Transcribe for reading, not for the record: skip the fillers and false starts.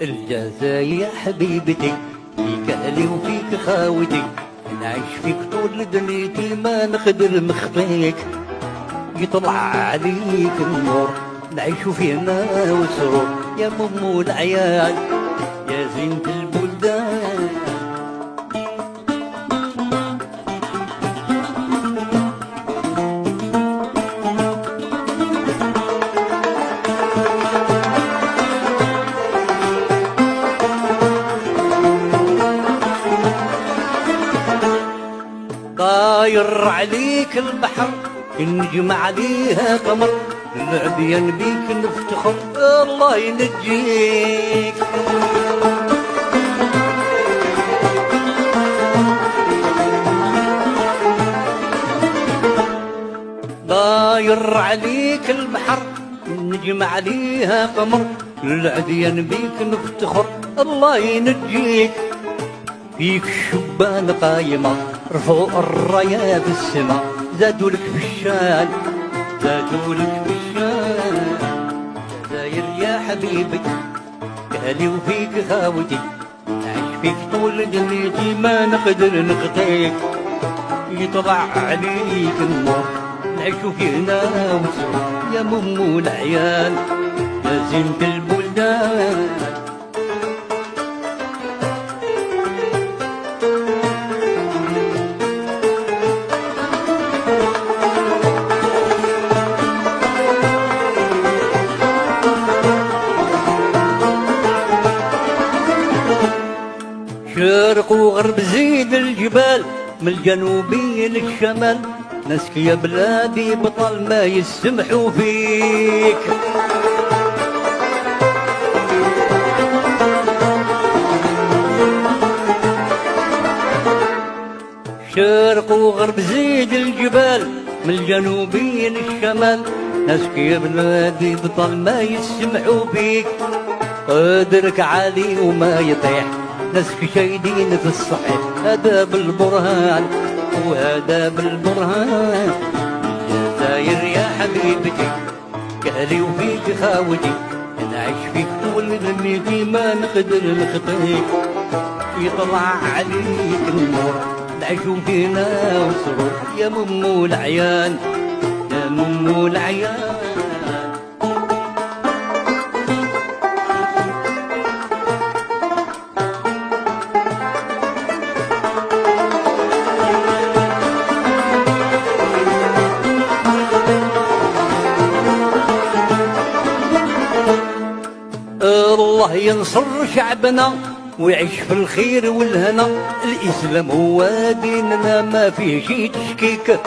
الجزائر يا حبيبتي فيك أهلي وفيك خاوتي، نعيش فيك طول دنيتي ما نقدر نخفيك. يطلع عليك النور نعيش فينا وسرور، يا مم العيال يا زينة البلدان. طاير عليك البحر النجم عليها قمر، العبيان بيك نفتخر الله ينجيك. طاير عليك البحر النجم عليها قمر، العبيان بيك نفتخر الله ينجيك. فيك الشبان قايمة رفعوا الراية بالسما، زادوا لك بالشان زادوا لك بالشان. جزاير يا حبيبي كالي وفيك خاوتي، نعيش فيك طول دنيتي ما نقدر نخطيك. يطلع عليك النور نعيش فينا وسرور، يا مم العيال يا زينة البلدان. شرق وغرب زيد الجبال من الجنوبي للشمال، ناسك يا بلادي بطل ما يسمحوا فيك. شرق وغرب زيد الجبال من الجنوبي للشمال، ناسك يا بلادي بطل ما يسمحوا فيك. قدرك عالي وما يطيح ناسك شايدين في الصحيح، هذا بالبرهان وهذا بالبرهان. الجزاير يا حبيبتي كالي وفيك خاوتي، نعيش فيك طول دنيتي ما نقدر نخطيك. يطلع عليك النور نعيش فينا وسرور، يا مم العيان يا مم العيان. الله ينصر شعبنا ويعيش في الخير والهنا، الإسلام هو ديننا ما فيه شي تشكيك.